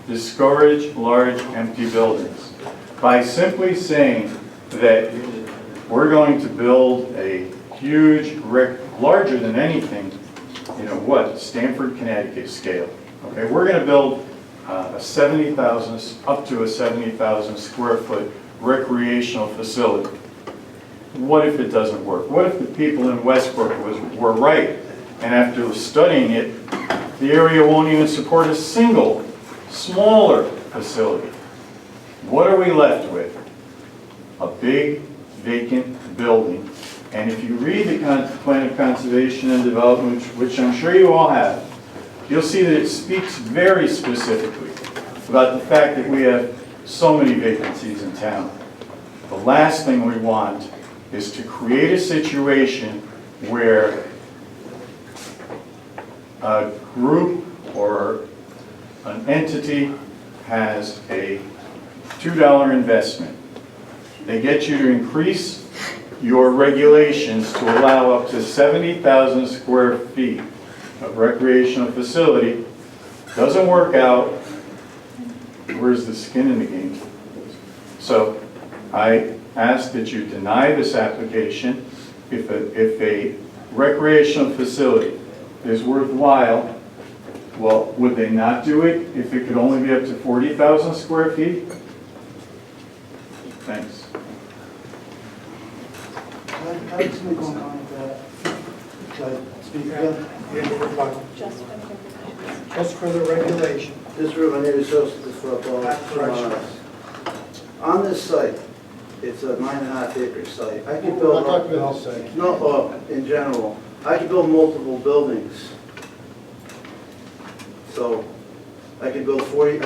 Discourage large empty buildings. By simply saying that we're going to build a huge, larger than anything, Stamford, Connecticut scale. Okay, we're going to build up to a 70,000 square foot recreational facility. what if it doesn't work? What if the people in Westbrook were right? And after studying it, the area won't even support a single smaller facility. What are we left with? A big vacant building. And if you read the Plan of Conservation and Development, which I'm sure you all have, you'll see that it speaks very specifically about the fact that we have so many vacancies in town. The last thing we want is to create a situation where a group or an entity has a $2 investment. They get you to increase your regulations to allow up to 70,000 square feet of recreational facility. Doesn't work out. Where's the skin in the game? So I ask that you deny this application. If a recreational facility is worthwhile, well, would they not do it if it could only be up to 40,000 square feet? Thanks. Alex, me going on with that. Should I speak again? Just for the regulation. This room, my name is Joseph DeFlippo. On this site, it's a 9.5 acre site. I could build. I'm not talking about this site. No, in general, I could build multiple buildings. So I could build 3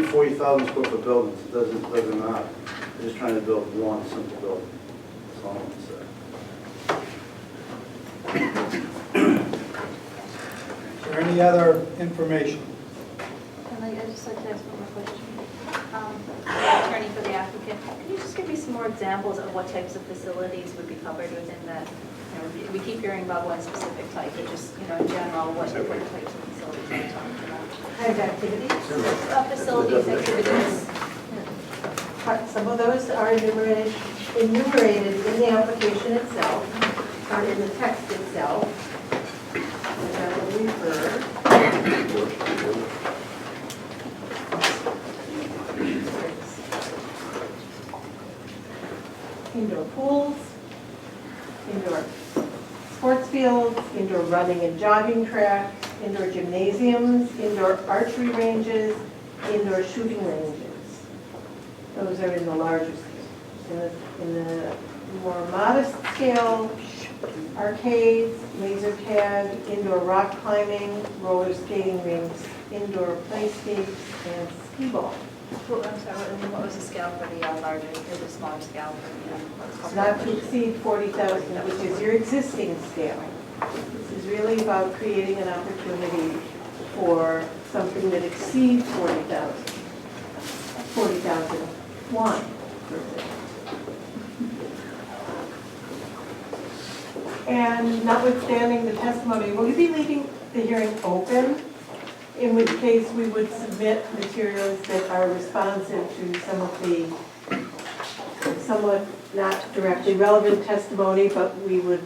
40,000 square foot buildings. It doesn't matter. I'm just trying to build one simple building. That's all I'm gonna say. Is there any other information? I'd just like to ask one more question. The attorney for the applicant, can you just give me some more examples of what types of facilities would be covered within that? You know, we keep hearing about one specific type, but just, you know, in general, what types of facilities are we talking about? Kind of activities? Facilities, activities. Some of those are enumerated in the application itself, or in the text itself. And I will refer. Indoor pools, indoor sports fields, indoor running and jogging tracks, indoor gymnasiums, indoor archery ranges, indoor shooting ranges. Those are in the larger scale. In the more modest scale, arcades, laser tag, indoor rock climbing, roller skating rinks, indoor play skates, and skee ball. Well, I'm sorry, what was the scale for the larger, or the smaller scale for the? Not to exceed 40,000, which is your existing scale. This is really about creating an opportunity for something that exceeds 40,000. 40,001, for example. And notwithstanding the testimony, will you be leaving the hearing open? In which case we would submit materials that are responsive to some of the somewhat not directly relevant testimony, but we would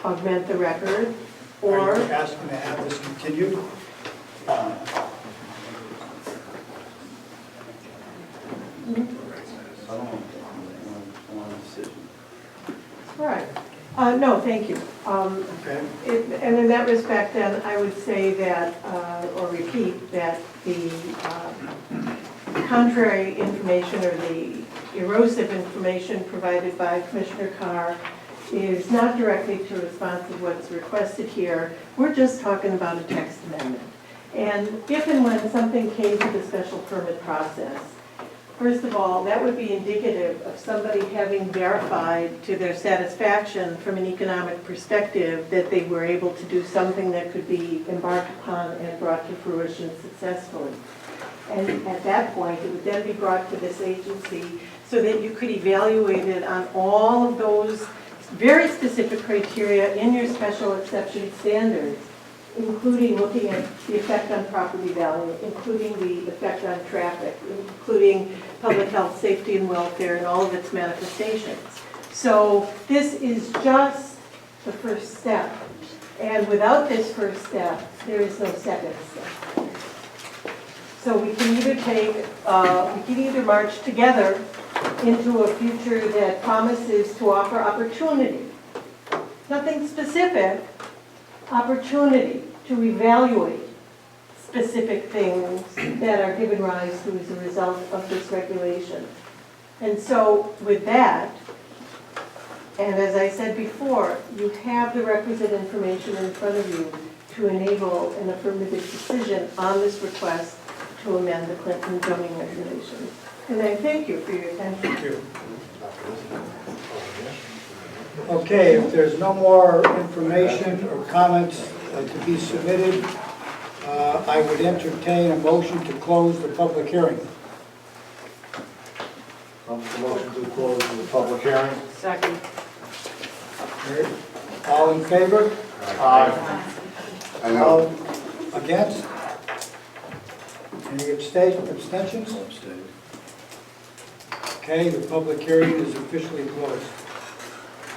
augment the record, or... Are you asking to have this continued? Right. No, thank you. Okay. And in that respect, then, I would say that, or repeat, that the contrary information or the erosive information provided by Commissioner Carr is not directly to response to what's requested here. We're just talking about a text amendment. And if and when something came to the special permit process, first of all, that would be indicative of somebody having verified to their satisfaction from an economic perspective that they were able to do something that could be embarked upon and brought to fruition successfully. And at that point, it would then be brought to this agency so that you could evaluate it on all of those very specific criteria in your special exception standards, including looking at the effect on property value, including the effect on traffic, including public health, safety, and welfare, and all of its manifestations. So this is just the first step. And without this first step, there is no second step. So we can either march together into a future that promises to offer opportunity. Nothing specific, opportunity to evaluate specific things that are given rise to as a result of this regulation. And so with that, and as I said before, you have the requisite information in front of you to enable an affirmative decision on this request to amend the Clinton zoning regulations. And I thank you for your attention. Thank you. Okay, if there's no more information or comments to be submitted, I would entertain a motion to close the public hearing. Motion to close the public hearing. Second. All in favor? I know. All against? Any abstentions? Okay, the public hearing is officially closed.